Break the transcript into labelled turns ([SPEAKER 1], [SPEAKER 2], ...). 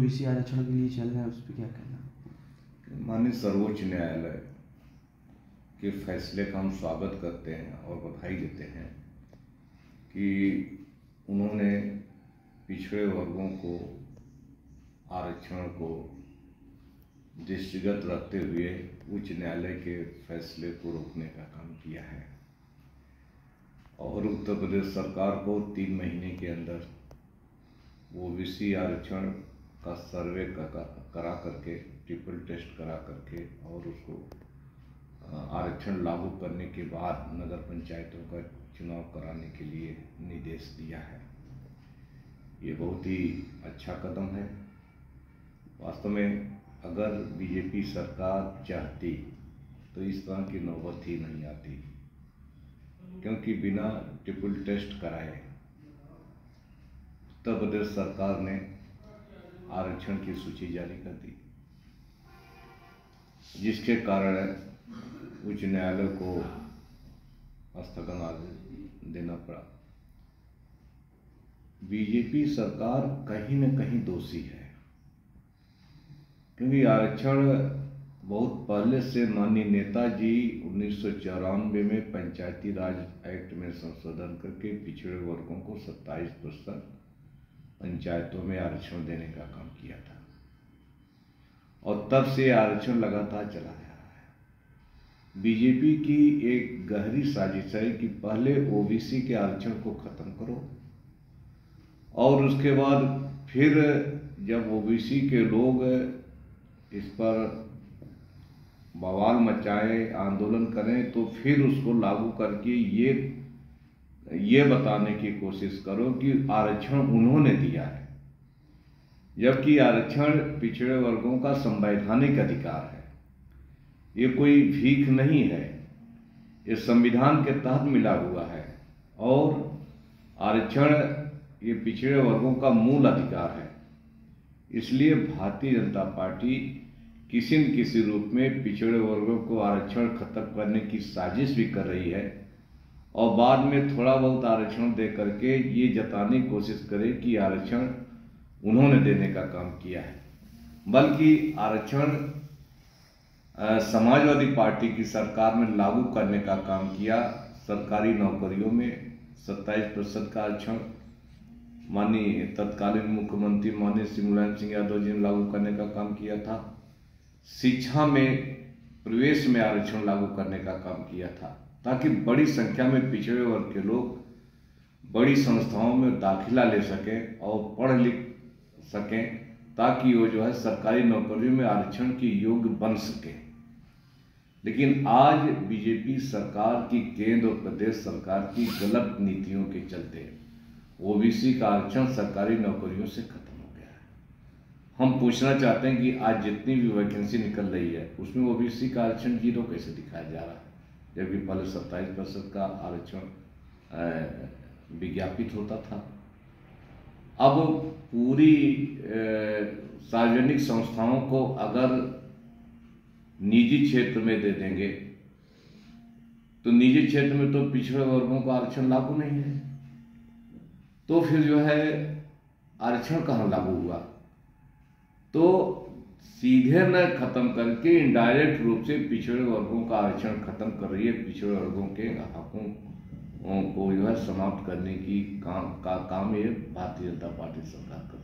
[SPEAKER 1] OBC आरक्षण के लिए चल रहा है उस पर क्या कहना?
[SPEAKER 2] माननीय सर्वोच्च न्यायालय के फैसले का हम स्वागत करते हैं और बधाई देते हैं कि उन्होंने पिछड़े वर्गों को आरक्षण को दृष्टिगत रखते हुए उच्च न्यायालय के फैसले को रोकने का काम किया है और उत्तर प्रदेश सरकार को 3 महीने के अंदर ओबीसी आरक्षण का सर्वे करा करके, ट्रिपल टेस्ट करा करके और उसको आरक्षण लागू करने के बाद नगर पंचायतों का चुनाव कराने के लिए निर्देश दिया है। ये बहुत ही अच्छा कदम है। वास्तव में अगर बीजेपी सरकार चाहती तो इस तरह की नौबत ही नहीं आती, क्योंकि बिना ट्रिपल टेस्ट कराए उत्तर प्रदेश सरकार ने आरक्षण की सूची जारी कर दी, जिसके कारण उच्च न्यायालय को स्थगन आदेश देना पड़ा। बीजेपी सरकार कहीं न कहीं दोषी है, क्योंकि आरक्षण बहुत पहले से माननीय नेताजी 1994 में पंचायती राज एक्ट में संशोधन करके पिछड़े वर्गों को 27% पंचायतों में आरक्षण देने का काम किया था और तब से आरक्षण लगातार चला आ रहा है। बीजेपी की एक गहरी साजिश है कि पहले ओबीसी के आरक्षण को खत्म करो और उसके बाद फिर जब ओबीसी के लोग इस पर बवाल मचाएं, आंदोलन करें, तो फिर उसको लागू करके ये बताने की कोशिश करो कि आरक्षण उन्होंने दिया है, जबकि आरक्षण पिछड़े वर्गों का संवैधानिक अधिकार है। ये कोई भीख नहीं है, ये संविधान के तहत मिला हुआ है और आरक्षण ये पिछड़े वर्गों का मूल अधिकार है। इसलिए भारतीय जनता पार्टी किसी न किसी रूप में पिछड़े वर्गों को आरक्षण खत्म करने की साजिश भी कर रही है और बाद में थोड़ा बहुत आरक्षण दे करके ये जताने की कोशिश करे कि आरक्षण उन्होंने देने का काम किया है, बल्कि आरक्षण समाजवादी पार्टी की सरकार में लागू करने का काम किया। सरकारी नौकरियों में 27% का आरक्षण माननीय तत्कालीन मुख्यमंत्री माननीय श्री मुलायम सिंह यादव जी ने लागू करने का काम किया था। शिक्षा में प्रवेश में आरक्षण लागू करने का काम किया था, ताकि बड़ी संख्या में पिछड़े वर्ग के लोग बड़ी संस्थाओं में दाखिला ले सकें और पढ़ लिख सकें, ताकि वो जो है सरकारी नौकरियों में आरक्षण के योग्य बन सके। लेकिन आज बीजेपी सरकार की, केंद्र और प्रदेश सरकार की गलत नीतियों के चलते ओबीसी का आरक्षण सरकारी नौकरियों से खत्म हो गया है। हम पूछना चाहते हैं कि आज जितनी भी वैकेंसी निकल रही है उसमें ओबीसी का आरक्षण 0 कैसे दिखाया जा रहा है, जबकि पहले 27% का आरक्षण विज्ञापित होता था। अब पूरी सार्वजनिक संस्थाओं को अगर निजी क्षेत्र में दे देंगे तो निजी क्षेत्र में तो पिछड़े वर्गों का आरक्षण लागू नहीं है, तो फिर जो है आरक्षण कहाँ लागू हुआ। तो सीधे न खत्म करके इनडायरेक्ट रूप से पिछड़े वर्गों का आरक्षण खत्म कर रही है। पिछड़े वर्गों के हकों को जो है समाप्त करने की काम ये भारतीय जनता पार्टी सरकार कर